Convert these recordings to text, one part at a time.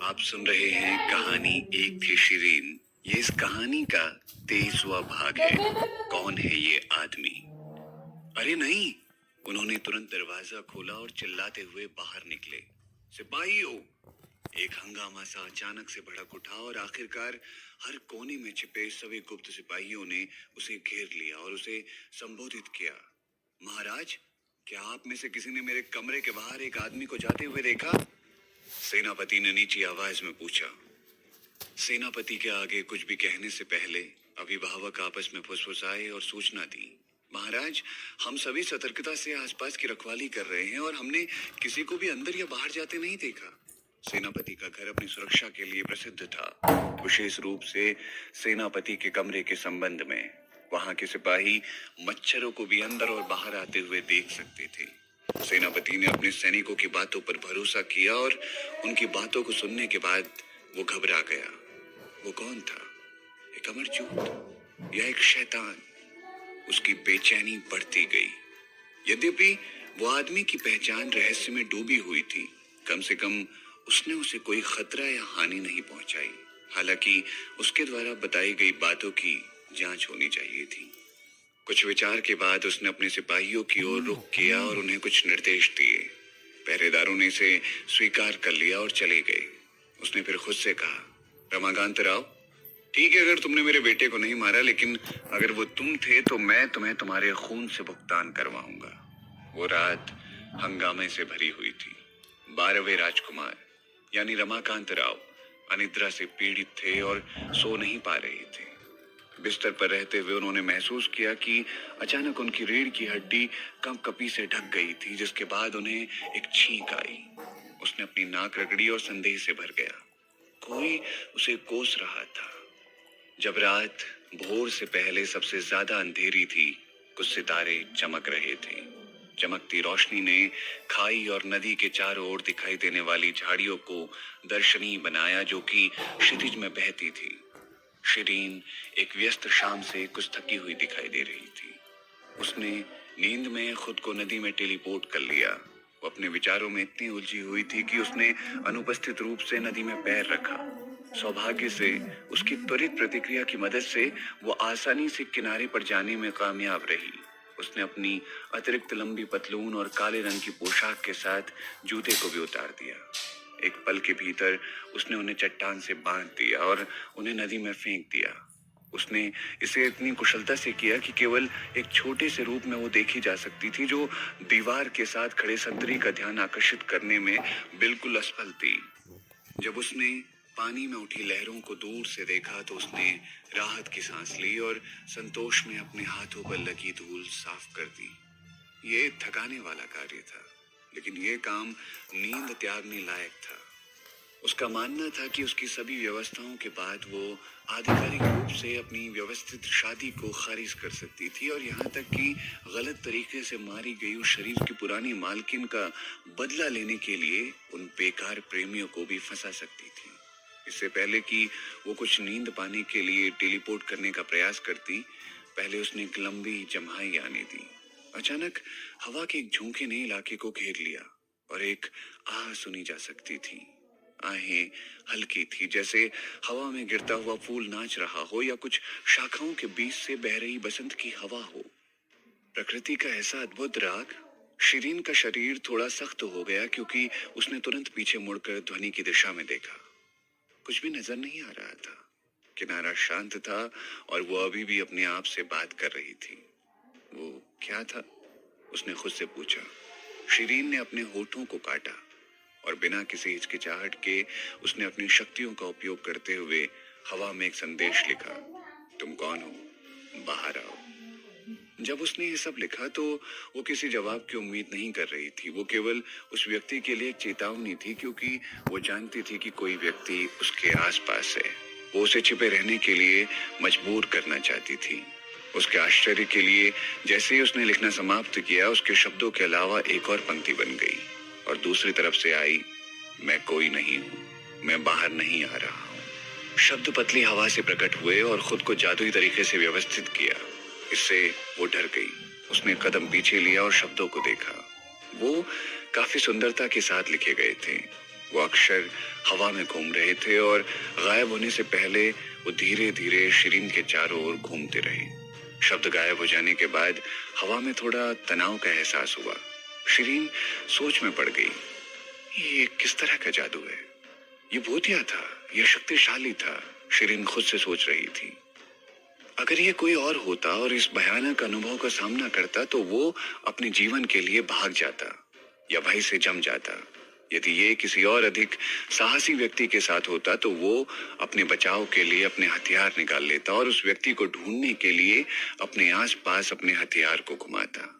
आप सुन रहे हैं कहानी एक थी शिरीन। ये इस कहानी का 23वां भाग है। कौन है ये आदमी? अरे नहीं! उन्होंने तुरंत दरवाजा खोला और चिल्लाते हुए बाहर निकले। सिपाहियों! एक हंगामा सा अचानक से भड़क उठा और आखिरकार हर कोने में छिपे सभी गुप्त सिपाहियों ने उसे घेर लिया और उसे संबोधित किया। महाराज, क्या आप में से किसी ने मेरे कमरे के बाहर एक आदमी को जाते हुए देखा? सेनापति ने नीची आवाज में पूछा। सेनापति के आगे कुछ भी कहने से पहले अभिभावक आपस में फुसफुसाए और सूचना दी। महाराज, हम सभी सतर्कता से आसपास की रखवाली कर रहे हैं और हमने किसी को भी अंदर या बाहर जाते नहीं देखा। सेनापति का घर अपनी सुरक्षा के लिए प्रसिद्ध था, विशेष रूप से सेनापति के कमरे के संबंध में। वहां के सिपाही मच्छरों को भी अंदर और बाहर आते हुए देख सकते थे। सेनापति ने अपने सैनिकों की बातों पर भरोसा किया और उनकी बातों को सुनने के बाद वो घबरा गया। वो कौन था? एक अमरजोत या एक शैतान? उसकी बेचैनी बढ़ती गई। यद्यपि वो आदमी की पहचान रहस्य में डूबी हुई थी, कम से कम उसने उसे कोई खतरा या हानि नहीं पहुंचाई। हालांकि उसके द्वारा बताई गई बातों की जांच होनी चाहिए थी। कुछ विचार के बाद उसने अपने सिपाहियों की ओर रुख किया और उन्हें कुछ निर्देश दिए। पहरेदारों ने इसे स्वीकार कर लिया और चले गए। उसने फिर खुद से कहा, रमाकांत राव, ठीक है अगर तुमने मेरे बेटे को नहीं मारा, लेकिन अगर वो तुम थे तो मैं तुम्हें तुम्हारे खून से भुगतान करवाऊंगा। वो रात हंगामे से भरी हुई थी। 12वें राजकुमार यानी रमाकांत राव अनिद्रा से पीड़ित थे और सो नहीं पा रहे थे। बिस्तर पर रहते हुए उन्होंने महसूस किया कि अचानक उनकी रीढ़ की हड्डी कंपकपी से ढक गई थी, जिसके बाद उन्हें एक छींक आई। उसने अपनी नाक रगड़ी और संदेह से भर गया। कोई उसे कोस रहा था। जब रात भोर से पहले सबसे ज्यादा अंधेरी थी, कुछ सितारे चमक रहे थे। चमकती रोशनी ने खाई और नदी के चारों ओर दिखाई देने वाली झाड़ियों को दर्शनीय बनाया, जो कि क्षितिज में बहती थी। शिरीन एक व्यस्त शाम से कुछ थकी हुई दिखाई दे रही थी। उसने नींद में खुद को नदी में टेलीपोर्ट कर लिया। वो अपने विचारों में इतनी उलझी हुई थी कि उसने अनुपस्थित रूप से नदी में पैर रखा। सौभाग्य से उसकी त्वरित प्रतिक्रिया की मदद से वो आसानी से किनारे पर जाने में कामयाब रही। उसने अपनी अतिरिक्त लंबी पतलून और काले रंग की पोशाक के साथ जूते को भी उतार दिया। एक पल के भीतर उसने उन्हें चट्टान से बांध दिया और उन्हें नदी में फेंक दिया। उसने इसे इतनी कुशलता से किया कि केवल एक छोटे से रूप में वो देखी जा सकती थी, जो दीवार के साथ खड़े संतरी का ध्यान आकर्षित करने में बिल्कुल असफल थी। जब उसने पानी में उठी लहरों को दूर से देखा तो उसने राहत की सांस ली और संतोष में अपने हाथों पर लगी धूल साफ कर दी। ये थकाने वाला कार्य था, लेकिन ये काम नींद त्यागने लायक था। उसका मानना था कि उसकी सभी व्यवस्थाओं के बाद वो आधिकारिक रूप से अपनी व्यवस्थित शादी को खारिज कर सकती थी और यहाँ तक कि गलत तरीके से मारी गई उस शरीर की पुरानी मालकिन का बदला लेने के लिए उन बेकार प्रेमियों को भी फंसा सकती थी। इससे पहले कि वो कुछ नींद पाने के लिए टेलीपोर्ट करने का प्रयास करती, पहले उसने एक लंबी जम्हाई आने दी। अचानक हवा के एक झोंके ने इलाके को घेर लिया और एक आह सुनी जा सकती थी। आहें हल्की थी, जैसे हवा में गिरता हुआ फूल नाच रहा हो या कुछ शाखाओं के बीच से बह रही बसंत की हवा हो। प्रकृति का ऐसा अद्भुत राग। शिरीन का शरीर थोड़ा सख्त हो गया क्योंकि उसने तुरंत पीछे मुड़कर ध्वनि की दिशा में देखा। कुछ भी नजर नहीं आ रहा था। किनारा शांत था और वो अभी भी अपने आप से बात कर रही थी। वो क्या था? उसने खुद से पूछा। शिरीन ने अपने होठों को काटा और बिना किसी हिचकिचाहट के उसने अपनी शक्तियों का उपयोग करते हुए हवा में एक संदेश लिखा। तुम कौन हो? बाहर आओ। जब उसने ये सब लिखा तो वो किसी जवाब की उम्मीद नहीं कर रही थी। वो केवल उस व्यक्ति के लिए एक चेतावनी थी, क्योंकि वो जानती थी कि कोई व्यक्ति उसके आसपास है। वो उसे छिपे रहने के लिए मजबूर करना चाहती थी। उसके आश्चर्य के लिए जैसे ही उसने लिखना समाप्त किया, उसके शब्दों के अलावा एक और पंक्ति बन गई और दूसरी तरफ से आई, मैं कोई नहीं हूं, मैं बाहर नहीं आ रहा हूं। शब्द पतली हवा से प्रकट हुए और खुद को जादुई तरीके से व्यवस्थित किया। इससे वो डर गई। उसने कदम पीछे लिया और शब्दों को देखा। वो काफी सुंदरता के साथ लिखे गए थे। वो अक्षर हवा में घूम रहे थे और गायब होने से पहले वो धीरे धीरे शिरीन के चारों ओर घूमते रहे। शब्द गायब हो जाने के बाद हवा में थोड़ा तनाव का एहसास हुआ। शिरीन सोच में पड़ गई। ये किस तरह का जादू है? ये भूतिया था या शक्तिशाली था? शिरीन खुद से सोच रही थी। अगर ये कोई और होता और इस भयानक अनुभव का सामना करता तो वो अपने जीवन के लिए भाग जाता या भाई से जम जाता। यदि ये किसी और अधिक साहसी व्यक्ति के साथ होता तो वो अपने बचाव के लिए अपने हथियार निकाल लेता और उस व्यक्ति को ढूंढने के लिए अपने आसपास अपने हथियार को घुमाता।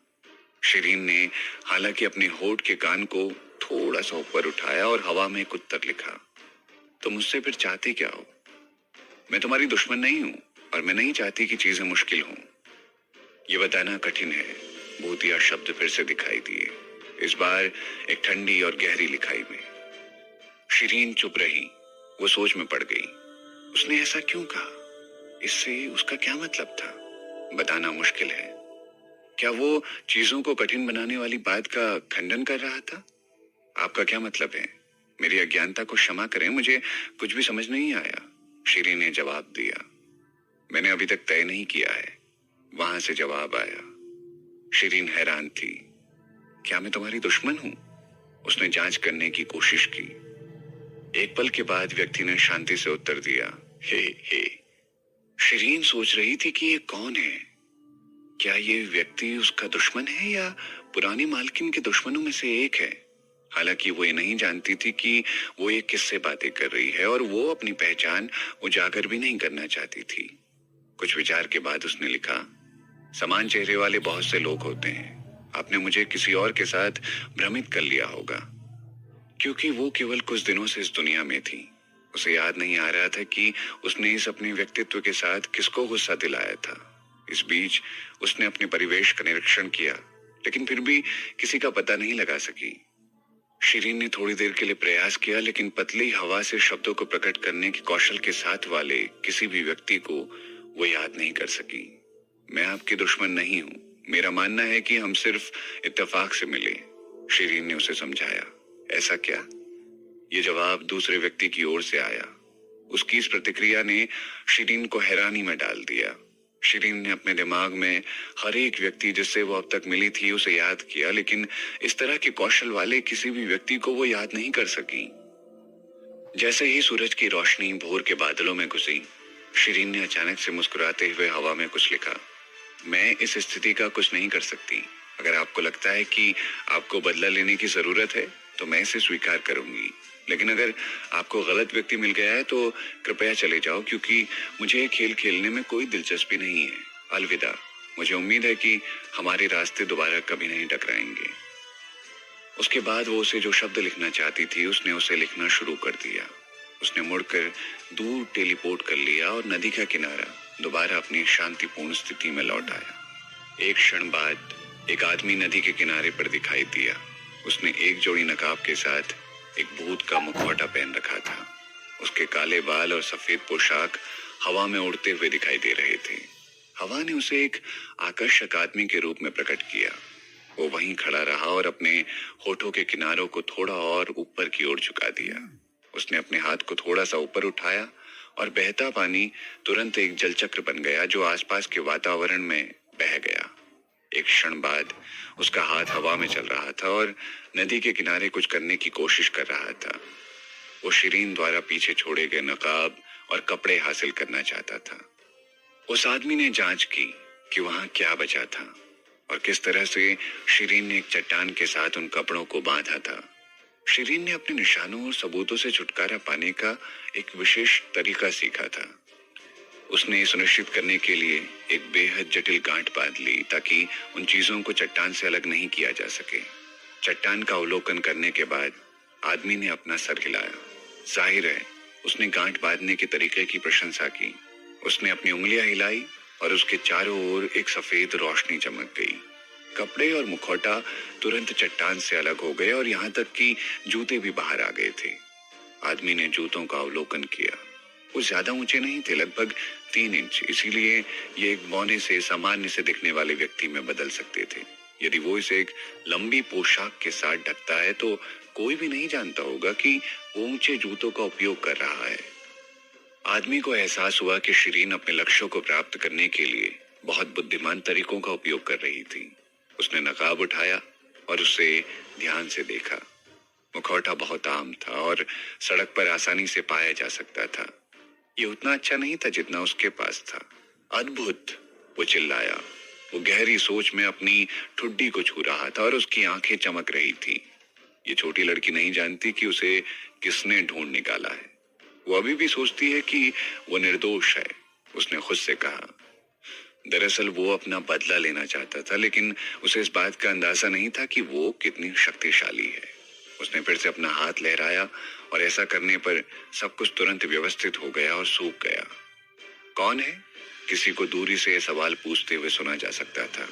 शिरीन ने हालांकि अपने होठ के कान को थोड़ा सा ऊपर उठाया और हवा में एक उत्तर लिखा। तो मुझसे फिर चाहते क्या हो? मैं तुम्हारी दुश्मन नहीं हूं और मैं नहीं चाहती कि चीजें मुश्किल हों। ये बताना कठिन है। भूतिया शब्द फिर से दिखाई दिए, इस बार एक ठंडी और गहरी लिखाई में। शिरीन चुप रही। वो सोच में पड़ गई। उसने ऐसा क्यों कहा? इससे उसका क्या मतलब था? बताना मुश्किल है। क्या वो चीजों को कठिन बनाने वाली बात का खंडन कर रहा था? आपका क्या मतलब है? मेरी अज्ञानता को क्षमा करें, मुझे कुछ भी समझ नहीं आया, शिरीन ने जवाब दिया। मैंने अभी तक तय नहीं किया है, वहां से जवाब आया। शिरीन हैरान थी। क्या मैं तुम्हारी दुश्मन हूं? उसने जांच करने की कोशिश की। एक पल के बाद व्यक्ति ने शांति से उत्तर दिया, हे। शिरीन सोच रही थी कि ये कौन है। क्या ये व्यक्ति उसका दुश्मन है या पुरानी मालकिन के दुश्मनों में से एक है? हालांकि वो ये नहीं जानती थी कि वो ये किससे बातें कर रही है और वो अपनी पहचान उजागर भी नहीं करना चाहती थी। कुछ विचार के बाद उसने लिखा, समान चेहरे वाले बहुत से लोग होते हैं। आपने मुझे किसी और के साथ भ्रमित कर लिया होगा, क्योंकि वो केवल कुछ दिनों से इस दुनिया में थी। उसे याद नहीं आ रहा था कि उसने इस अपने व्यक्तित्व के साथ किसको गुस्सा दिलाया था। इस बीच उसने अपने परिवेश का निरीक्षण किया, लेकिन फिर भी किसी का पता नहीं लगा सकी। शिरीन ने थोड़ी देर के लिए प्रयास किया, लेकिन पतली हवा से शब्दों को प्रकट करने के कौशल के साथ वाले किसी भी व्यक्ति को वो याद नहीं कर सकी। मैं आपकी दुश्मन नहीं हूं। मेरा मानना है कि हम सिर्फ इत्तेफाक से मिले, शिरीन ने उसे समझाया। ऐसा क्या? ये जवाब दूसरे व्यक्ति की ओर से आया। उसकी इस प्रतिक्रिया ने शिरीन को हैरानी में डाल दिया। शिरीन ने अपने दिमाग में हर एक व्यक्ति जिससे वो अब तक मिली थी उसे याद किया, लेकिन इस तरह के कौशल वाले किसी भी व्यक्ति को वो याद नहीं कर सकी। जैसे ही सूरज की रोशनी भोर के बादलों में घुसी, शिरीन ने अचानक से मुस्कुराते हुए हवा में कुछ लिखा। मैं इस स्थिति का कुछ नहीं कर सकती। अगर आपको लगता है कि आपको बदला लेने की जरूरत है तो मैं इसे स्वीकार करूंगी, लेकिन अगर आपको गलत व्यक्ति मिल गया है तो कृपया चले जाओ, क्योंकि मुझे ये खेल खेलने में कोई दिलचस्पी नहीं है। अलविदा। मुझे उम्मीद है कि हमारे रास्ते दोबारा कभी नहीं टकराएंगे। उसके बाद वो उसे जो शब्द लिखना चाहती थी उसने उसे लिखना शुरू कर दिया। उसने मुड़कर दूर टेलीपोर्ट कर लिया और नदी का किनारा दोबारा अपनी शांतिपूर्ण स्थिति में लौट आया। एक क्षण बाद एक आदमी नदी के किनारे पर दिखाई दिया। उसने एक जोड़ी नकाब के साथ एक भूत का मुखौटा पहन रखा था। उसके काले बाल और सफेद पोशाक हवा में उड़ते हुए दिखाई दे रहे थे। हवा ने उसे एक आकर्षक आदमी के रूप में प्रकट किया। वो वहीं खड़ा रहा और अपने होठों के किनारों को थोड़ा और ऊपर की ओर झुका दिया। उसने अपने हाथ को थोड़ा सा ऊपर उठाया और बहता पानी तुरंत एक जलचक्र बन गया जो आसपास के वातावरण में बह गया। एक क्षण बाद उसका हाथ हवा में चल रहा था और नदी के किनारे कुछ करने की कोशिश कर रहा था। वो शिरीन द्वारा पीछे छोड़े गए नकाब और कपड़े हासिल करना चाहता था। उस आदमी ने जांच की कि वहां क्या बचा था और किस तरह से शिरीन ने एक चट्टान के साथ उन कपड़ों को बांधा था। शिरीन ने अपने निशानों और सबूतों से छुटकारा पाने का एक विशेष तरीका सीखा था। उसने सुनिश्चित करने के लिए एक बेहद जटिल गांठ बांध ली ताकि उन चीजों को चट्टान से अलग नहीं किया जा सके। चट्टान का अवलोकन करने के बाद आदमी ने अपना सर हिलाया। जाहिर है उसने गांठ बांधने के तरीके की प्रशंसा की। उसने अपनी उंगलियां हिलाई और उसके चारों ओर एक सफेद रोशनी चमक गई। कपड़े और मुखौटा तुरंत चट्टान से अलग हो गए और यहाँ तक कि जूते भी बाहर आ गए थे। आदमी ने जूतों का अवलोकन किया। वो ज्यादा ऊंचे नहीं थे, लगभग 3 इंच, इसीलिए ये एक बौने से सामान्य से दिखने वाले व्यक्ति में बदल सकते थे। यदि वो इसे एक लंबी पोशाक के साथ ढकता है तो कोई भी नहीं जानता होगा कि वो ऊंचे जूतों का उपयोग कर रहा है। आदमी को एहसास हुआ कि शिरीन अपने लक्ष्यों को प्राप्त करने के लिए बहुत बुद्धिमान तरीकों का उपयोग कर रही थी। उसने नकाब उठाया और उसे ध्यान से देखा। मुखौटा बहुत आम था और सड़क पर आसानी से पाया जा सकता था। ये उतना अच्छा नहीं था जितना उसके पास था। अद्भुत, वो चिल्लाया। वो गहरी सोच में अपनी ठुड्डी को छू रहा था और उसकी आंखें चमक रही थी। ये छोटी लड़की नहीं जानती कि उसे किसने ढूंढ निकाला है। वो अभी भी सोचती है कि वो निर्दोष है। उसने खुद से कहा। दरअसल वो अपना बदला लेना चाहता था, लेकिन उसे इस बात का अंदाजा नहीं था कि वो कितनी शक्तिशाली है। उसने फिर से अपना हाथ लहराया और ऐसा करने पर सब कुछ तुरंत व्यवस्थित हो गया और सूख गया। कौन है? किसी को दूरी से यह सवाल पूछते हुए सुना जा सकता था।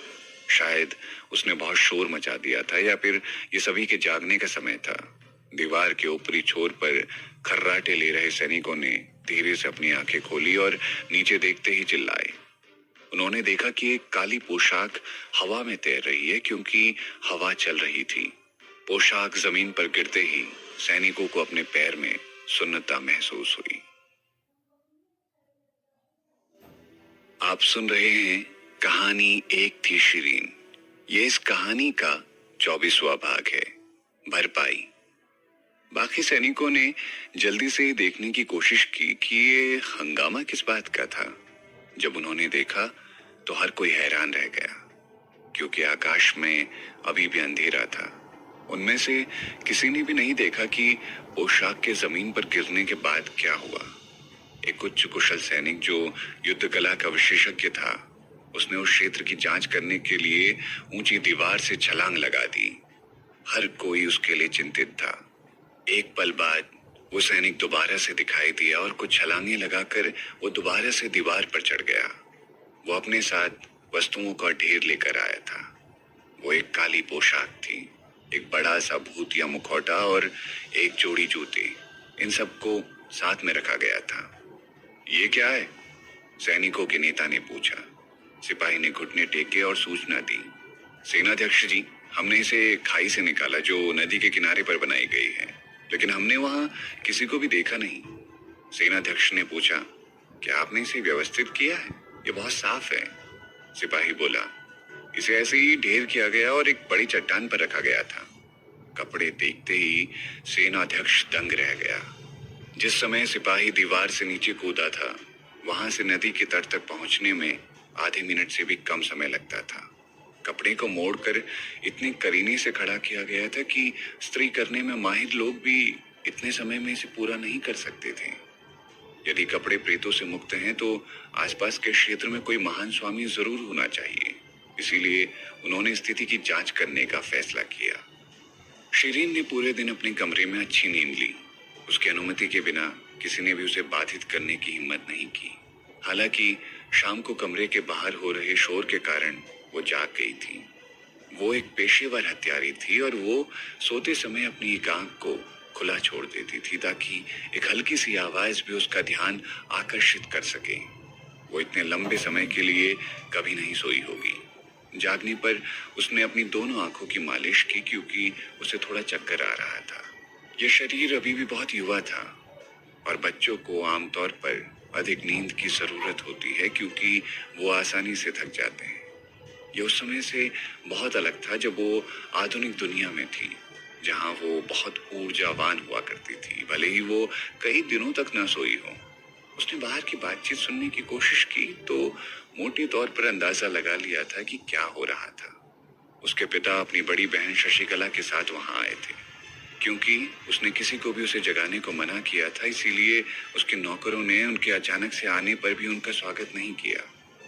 शायद उसने बहुत शोर मचा दिया था या फिर ये सभी के जागने का समय था। दीवार के ऊपरी छोर पर खर्राटे ले रहे सैनिकों ने धीरे से अपनी आंखें खोली और नीचे देखते ही चिल्लाए। उन्होंने देखा कि एक काली पोशाक हवा में तैर रही है, क्योंकि हवा चल रही थी। पोशाक जमीन पर गिरते ही सैनिकों को अपने पैर में सुन्नता महसूस हुई। आप सुन रहे हैं कहानी एक थी शिरीन। ये इस कहानी का 24वां भाग है, भरपाई। बाकी सैनिकों ने जल्दी से ही देखने की कोशिश की कि ये हंगामा किस बात का था। जब उन्होंने देखा तो हर कोई हैरान रह गया, क्योंकि आकाश में अभी भी अंधेरा था। उनमें से किसी ने भी नहीं देखा कि पोशाक के जमीन पर गिरने के बाद क्या हुआ। एक उच्च कुशल सैनिक जो युद्ध कला का विशेषज्ञ था, उसने उस क्षेत्र की जांच करने के लिए ऊंची दीवार से छलांग लगा दी। हर कोई उसके लिए चिंतित था। एक पल बाद वो सैनिक दोबारा से दिखाई दिया और कुछ छलांगे लगाकर वो दोबारा से दीवार पर चढ़ गया। वो अपने साथ वस्तुओं का ढेर लेकर आया था। वो एक काली पोशाक थी, एक बड़ा सा भूतिया मुखौटा और एक जोड़ी जूते। इन सबको साथ में रखा गया था। ये क्या है? सैनिकों के नेता ने पूछा। सिपाही ने घुटने टेके और सूचना दी। सेनाध्यक्ष जी, हमने इसे खाई से निकाला जो नदी के किनारे पर बनाई गई है, लेकिन हमने वहां किसी को भी देखा नहीं। सेनाध्यक्ष ने पूछा, क्या आपने इसे व्यवस्थित किया है? ये बहुत साफ है। सिपाही बोला, इसे ऐसे ही ढेर किया गया और एक बड़ी चट्टान पर रखा गया था। कपड़े देखते ही सेनाध्यक्ष दंग रह गया। जिस समय सिपाही दीवार से नीचे कूदा था, वहां से नदी के तट तक पहुंचने में आधे मिनट से भी कम समय लगता था। कपड़े को मोड़कर इतने करीने से खड़ा किया गया था कि स्त्री करने में माहिर लोग भी इतने समय में इसे पूरा नहीं कर सकते थे। यदि कपड़े प्रेतों से मुक्त हैं तो आसपास के क्षेत्र में कोई महान स्वामी जरूर होना चाहिए। इसीलिए उन्होंने स्थिति की जांच करने का फैसला किया। शिरीन ने पूरे दिन अपने कमरे में अच्छी नींद ली। उसकी अनुमति के बिना किसी ने भी उसे बाधित करने की हिम्मत नहीं की। हालांकि शाम को कमरे के बाहर हो रहे शोर के कारण वो जाग गई थी। वो एक पेशेवर हत्यारी थी और वो सोते समय अपनी एक आंख को खुला छोड़ देती थी ताकि एक हल्की सी आवाज भी उसका ध्यान आकर्षित कर सके। वो इतने लंबे समय के लिए कभी नहीं सोई होगी। जागने पर उसने अपनी दोनों आंखों की मालिश की, क्योंकि उसे थोड़ा चक्कर आ रहा था। यह शरीर अभी भी बहुत युवा था और बच्चों को आमतौर पर अधिक नींद की जरूरत होती है, क्योंकि वो आसानी से थक जाते हैं। यह उस समय से बहुत अलग था जब वो आधुनिक दुनिया में थी, जहां वो बहुत ऊर्जावान हुआ करती थी, भले ही वो कई दिनों तक न सोई हो। उसने बाहर की बातचीत सुनने की कोशिश की तो मोटे तौर पर अंदाजा लगा लिया था कि क्या हो रहा था। उसके पिता अपनी बड़ी बहन शशिकला के साथ वहां आए थे। क्योंकि उसने किसी को भी उसे जगाने को मना किया था, इसीलिए उसके नौकरों ने उनके अचानक से आने पर भी उनका स्वागत नहीं किया।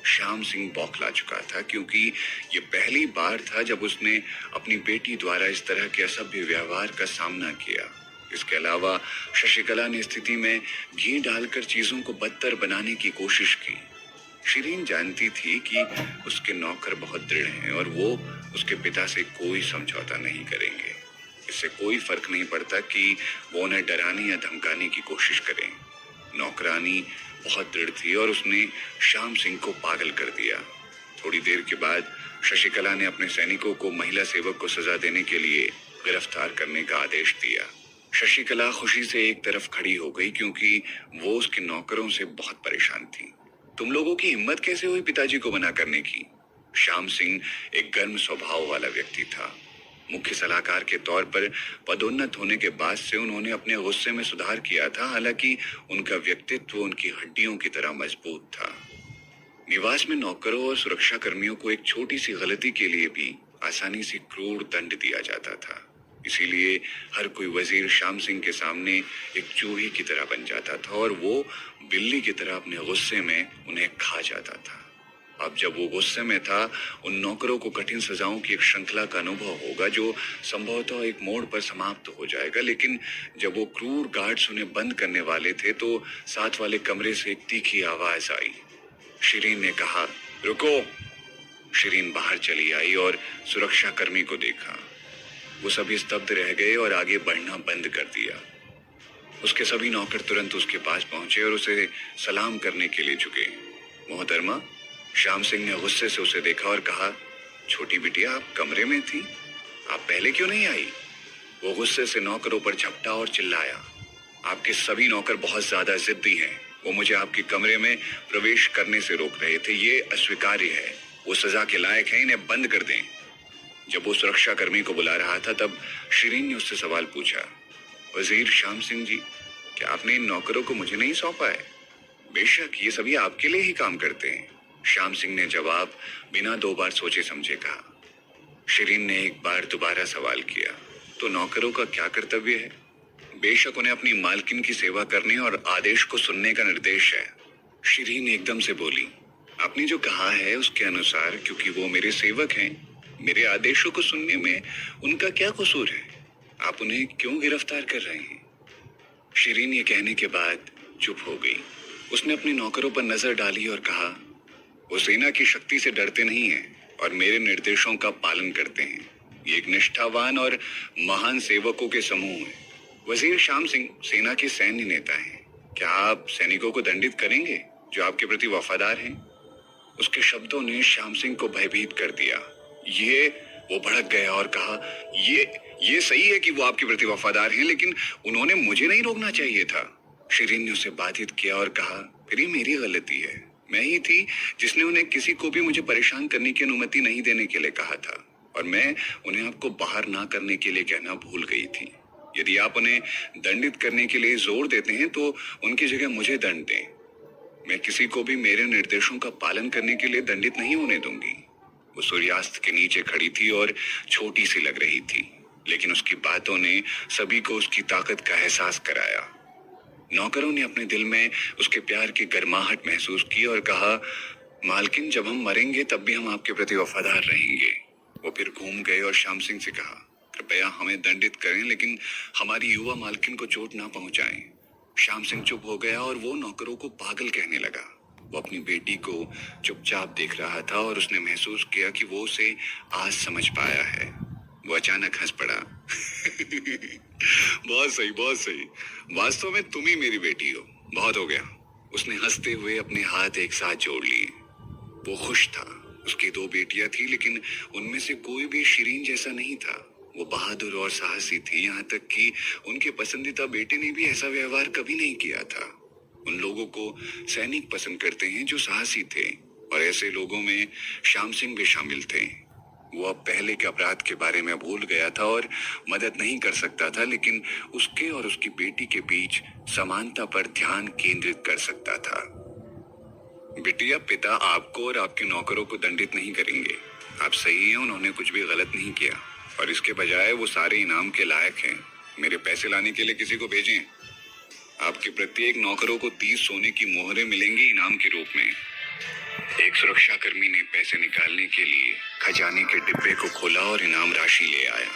श्याम सिंह बौखला चुका था, क्योंकि ये पहली बार था जब उसने अपनी बेटी द्वारा इस तरह के असभ्य व्यवहार का सामना किया। इसके अलावा शशिकला ने स्थिति में घी डालकर चीजों को बदतर बनाने की कोशिश की। शिरीन जानती थी कि उसके नौकर बहुत दृढ़ हैं और वो उसके पिता से कोई समझौता नहीं करेंगे। इससे कोई फर्क नहीं पड़ता कि वो उन्हें डराने या धमकाने की कोशिश करें। नौकरानी बहुत दृढ़ थी और उसने श्याम सिंह को पागल कर दिया। थोड़ी देर के बाद शशिकला ने अपने सैनिकों को महिला सेवक को सजा देने के लिए गिरफ्तार करने का आदेश दिया। शशिकला खुशी से एक तरफ खड़ी हो गई क्योंकि वो उसके नौकरों से बहुत परेशान थी। तुम लोगों की हिम्मत कैसे हुई पिताजी को मना करने की? श्याम सिंह एक गर्म स्वभाव वाला व्यक्ति था। मुख्य सलाहकार के तौर पर पदोन्नत होने के बाद से उन्होंने अपने गुस्से में सुधार किया था। हालांकि उनका व्यक्तित्व उनकी हड्डियों की तरह मजबूत था। निवास में नौकरों और सुरक्षा कर्मियों को एक छोटी सी गलती के लिए भी आसानी से क्रूर दंड दिया जाता था। इसीलिए हर कोई वजीर श्याम सिंह के सामने एक चूहे की तरह बन जाता था और वो बिल्ली की तरह अपने गुस्से में उन्हें खा जाता था। अब जब वो गुस्से में था, उन नौकरों को कठिन सजाओं की एक श्रृंखला का अनुभव होगा जो संभवतः एक मोड़ पर समाप्त हो जाएगा। लेकिन जब वो क्रूर गार्ड्स उन्हें बंद करने वाले थे तो साथ वाले कमरे से एक तीखी आवाज आई। शिरीन ने कहा, रुको। शिरीन बाहर चली आई और सुरक्षा कर्मी को देखा। वो सभी स्तब्ध रह गए और आगे बढ़ना बंद कर दिया। उसके सभी नौकर तुरंत उसके पास पहुंचे और उसे सलाम करने के लिए झुके। मोहतरमा, श्याम सिंह ने गुस्से से उसे देखा और कहा, छोटी बिटिया, आप कमरे में थी, आप पहले क्यों नहीं आई? वो गुस्से से नौकरों पर झपटा और चिल्लाया, आपके सभी नौकर बहुत ज्यादा जिद्दी हैं। वो मुझे आपके कमरे में प्रवेश करने से रोक रहे थे। ये अस्वीकार्य है, वो सजा के लायक है, इन्हें बंद कर दें। जब वो सुरक्षा कर्मी को बुला रहा था तब शिरीन ने उससे सवाल पूछा, वजीर श्याम सिंह जी, क्या आपने इन नौकरों को मुझे नहीं सौंपा है? बेशक, ये सभी आपके लिए ही काम करते हैं, श्याम सिंह ने जवाब बिना दो बार सोचे समझे कहा। शिरीन ने एक बार दोबारा सवाल किया, तो नौकरों का क्या कर्तव्य है? बेशक उन्हें अपनी मालकिन की सेवा करने और आदेश को सुनने का निर्देश है। शिरीन एकदम से बोली, आपने जो कहा है उसके अनुसार, क्योंकि वो मेरे सेवक हैं, मेरे आदेशों को सुनने में उनका क्या कसूर है? आप उन्हें क्यों गिरफ्तार कर रहे हैं? शिरीन ये कहने के बाद चुप हो गई। उसने अपने नौकरों पर नजर डाली और कहा, वो सेना की शक्ति से डरते नहीं हैं और मेरे निर्देशों का पालन करते हैं। ये एक निष्ठावान और महान सेवकों के समूह है। वजीर श्याम सिंह सेना के सैन्य नेता हैं। क्या आप सैनिकों को दंडित करेंगे जो आपके प्रति वफादार हैं? उसके शब्दों ने श्याम सिंह को भयभीत कर दिया। वो भड़क गया और कहा, ये सही है कि वो आपके प्रति वफादार हैं, लेकिन उन्होंने मुझे नहीं रोकना चाहिए था। शिरीन ने उसे बाधित किया और कहा, फिर ये मेरी गलती है। मैं ही थी जिसने उन्हें किसी को भी मुझे परेशान करने की अनुमति नहीं देने के लिए कहा था, और मैं उन्हें आपको बाहर ना करने के लिए कहना भूल गई थी। यदि आप उन्हें दंडित करने के लिए जोर देते हैं तो उनकी जगह मुझे दंड दें। मैं किसी को भी मेरे निर्देशों का पालन करने के लिए दंडित नहीं होने दूंगी। वो सूर्यास्त के नीचे खड़ी थी और छोटी सी लग रही थी, लेकिन उसकी बातों ने सभी को उसकी ताकत का एहसास कराया। नौकरों ने अपने दिल में उसके प्यार की गर्माहट महसूस की और कहा, मालकिन, जब हम मरेंगे तब भी हम आपके प्रति वफादार रहेंगे। वो फिर घूम गए और श्याम सिंह से कहा, कृपया हमें दंडित करें, लेकिन हमारी युवा मालकिन को चोट ना पहुंचाएं। श्याम सिंह चुप हो गया और वो नौकरों को पागल कहने लगा। वो अपनी बेटी को चुपचाप देख रहा था और उसने महसूस किया कि वो उसे आज समझ पाया है। वो अचानक हंस पड़ा। बहुत सही, बहुत सही। वास्तव में तुम ही मेरी बेटी हो। बहुत हो गया। उसने हंसते हुए अपने हाथ एक साथ जोड़ लिए। वो खुश था। उसकी दो बेटियां थी, लेकिन उनमें से कोई भी शिरीन जैसा नहीं था। वो बहादुर और साहसी थी, यहाँ तक कि उनके पसंदीदा बेटे ने भी ऐसा व्यवहार कभी नहीं किया था। उन लोगों को सैनिक पसंद करते हैं जो साहसी थे, और ऐसे लोगों में श्याम सिंह भी शामिल थे। वो अब पहले के अपराध के बारे में भूल गया था और मदद नहीं कर सकता था, लेकिन उसके और उसकी बेटी के बीच समानता पर ध्यान केंद्रित कर सकता था। बिटिया, पिता आपको और आपके नौकरों को दंडित नहीं करेंगे। आप सही हैं, उन्होंने कुछ भी गलत नहीं किया, और इसके बजाय वो सारे इनाम के लायक हैं। मेरे पैसे लाने के लिए किसी को भेजें। आपके प्रत्येक नौकरों को 30 सोने की मोहरें मिलेंगी इनाम के रूप में। एक सुरक्षा कर्मी ने पैसे निकालने के लिए खजाने के डिब्बे को खोला और इनाम राशि ले आया।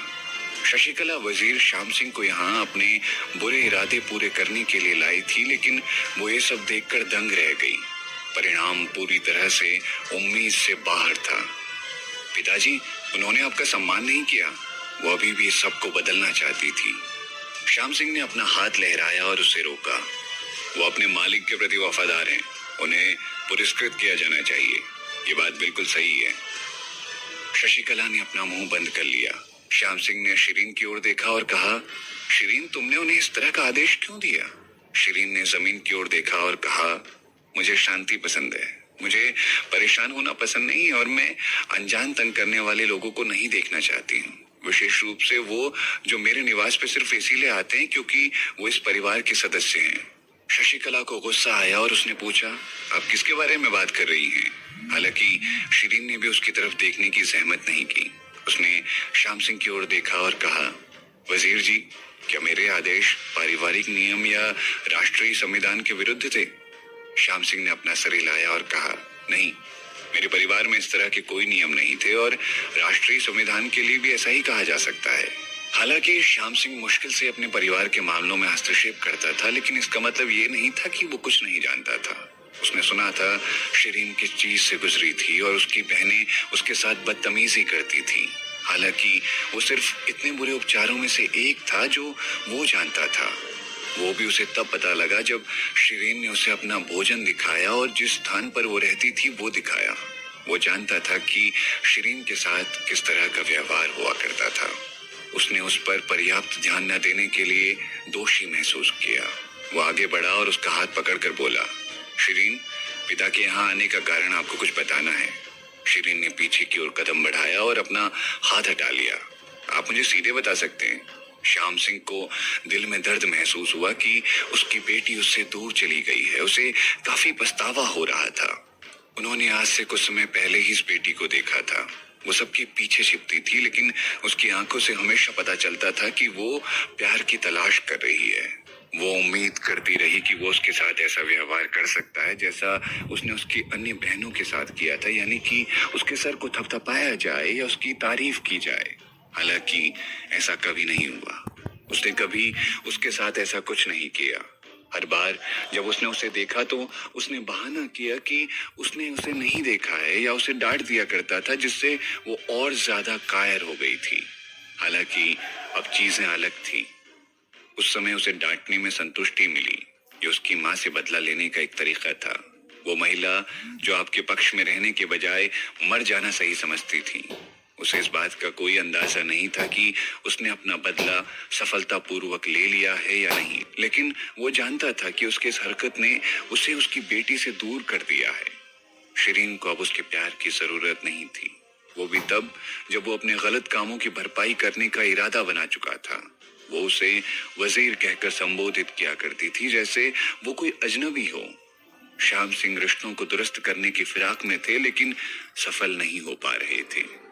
शशिकला वजीर श्याम सिंह को यहाँ अपने बुरे इरादे पूरे करने के लिए लाई थी, लेकिन वो ये सब देखकर दंग रह गई। परिणाम पूरी तरह से उम्मीद से बाहर था। पिताजी, उन्होंने आपका सम्मान नहीं किया। वो अभी भी सबको बदलना चाहती थी। श्याम सिंह ने अपना हाथ लहराया और उसे रोका। वो अपने मालिक के प्रति वफादार हैं, उन्हें पुरस्कृत किया जाना चाहिए। ये बात बिल्कुल सही है। शशिकला ने अपना मुंह बंद कर लिया। श्याम सिंह ने शिरीन की ओर देखा और कहा, शिरीन, तुमने उन्हें इस तरह का आदेश क्यों दिया? शिरीन ने जमीन की ओर देखा और कहा, मुझे शांति पसंद है। मुझे परेशान होना पसंद नहीं और मैं अनजान तंग करने वाले लोगों को नहीं देखना चाहती हूँ, विशेष रूप से वो जो मेरे निवास पे सिर्फ इसीलिए आते हैं क्योंकि वो इस परिवार के सदस्य हैं। शशिकला को गुस्सा आया और उसने पूछा, आप किसके बारे में बात कर रही हैं? हालांकि शिरीन ने भी उसकी तरफ देखने की जहमत नहीं की। उसने श्याम सिंह की ओर देखा और कहा, वजीर जी, क्या मेरे आदेश पारिवारिक नियम या राष्ट्रीय संविधान के विरुद्ध थे? श्याम सिंह ने अपना सर हिलाया और कहा, नहीं, मेरे परिवार में इस तरह के कोई नियम नहीं थे और राष्ट्रीय संविधान के लिए भी ऐसा ही कहा जा सकता है। हालांकि श्याम सिंह मुश्किल से अपने परिवार के मामलों में हस्तक्षेप करता था, लेकिन इसका मतलब ये नहीं था कि वो कुछ नहीं जानता था। उसने सुना था शिरीन किस चीज से गुजरी थी और उसकी बहनें उसके साथ बदतमीजी करती थी। हालांकि वो सिर्फ इतने बुरे उपचारों में से एक था जो वो जानता था। वो भी उसे तब पता लगा जब शिरीन ने उसे अपना भोजन दिखाया और जिस स्थान पर वो रहती थी वो दिखाया। वो जानता था कि शिरीन के साथ किस तरह का व्यवहार हुआ करता था। उसने उस पर पर्याप्त ध्यान न देने के लिए दोषी महसूस किया। वो आगे बढ़ा और उसका हाथ पकड़कर बोला, शिरीन, पिता के यहाँ आने का कारण आपको कुछ बताना है। शिरीन ने पीछे की ओर कदम बढ़ाया और अपना हाथ हटा लिया। आप मुझे सीधे बता सकते हैं? श्याम सिंह को दिल में दर्द महसूस हुआ कि उसकी बेटी उससे दूर चली गई है। उसे काफी पछतावा हो रहा था। उन्होंने आज से कुछ समय पहले ही इस बेटी को देखा था। वो सबके पीछे छिपती थी, लेकिन उसकी आंखों से हमेशा पता चलता था कि वो प्यार की तलाश कर रही है। वो उम्मीद करती रही कि वो उसके साथ ऐसा व्यवहार कर सकता है जैसा उसने उसकी अन्य बहनों के साथ किया था, यानी कि उसके सर को थपथपाया जाए या उसकी तारीफ की जाए। हालांकि ऐसा कभी नहीं हुआ। उसने कभी उसके साथ ऐसा कुछ नहीं किया। हर बार जब उसने उसे देखा तो उसने बहाना किया कि उसने उसे नहीं देखा है या उसे डांट दिया करता था, जिससे वो और ज्यादा कायर हो गई थी। हालांकि अब चीजें अलग थी। उस समय उसे डांटने में संतुष्टि मिली। ये उसकी माँ से बदला लेने का एक तरीका था। वो महिला जो आपके पक्ष में रहने के बजाय मर जाना सही समझती थी। उसे इस बात का कोई अंदाजा नहीं था कि उसने अपना बदला सफलतापूर्वक ले लिया है या नहीं, लेकिन वो जानता था कि उसकी इस हरकत ने उसे उसकी बेटी से दूर कर दिया है। शिरीन को अब उसके प्यार की जरूरत नहीं थी, वो भी तब जब वो अपने गलत कामों की भरपाई करने का इरादा बना चुका था। वो उसे वजीर कहकर संबोधित किया करती थी जैसे वो कोई अजनबी हो। श्याम सिंह रिश्तों को दुरुस्त करने की फिराक में थे, लेकिन सफल नहीं हो पा रहे थे।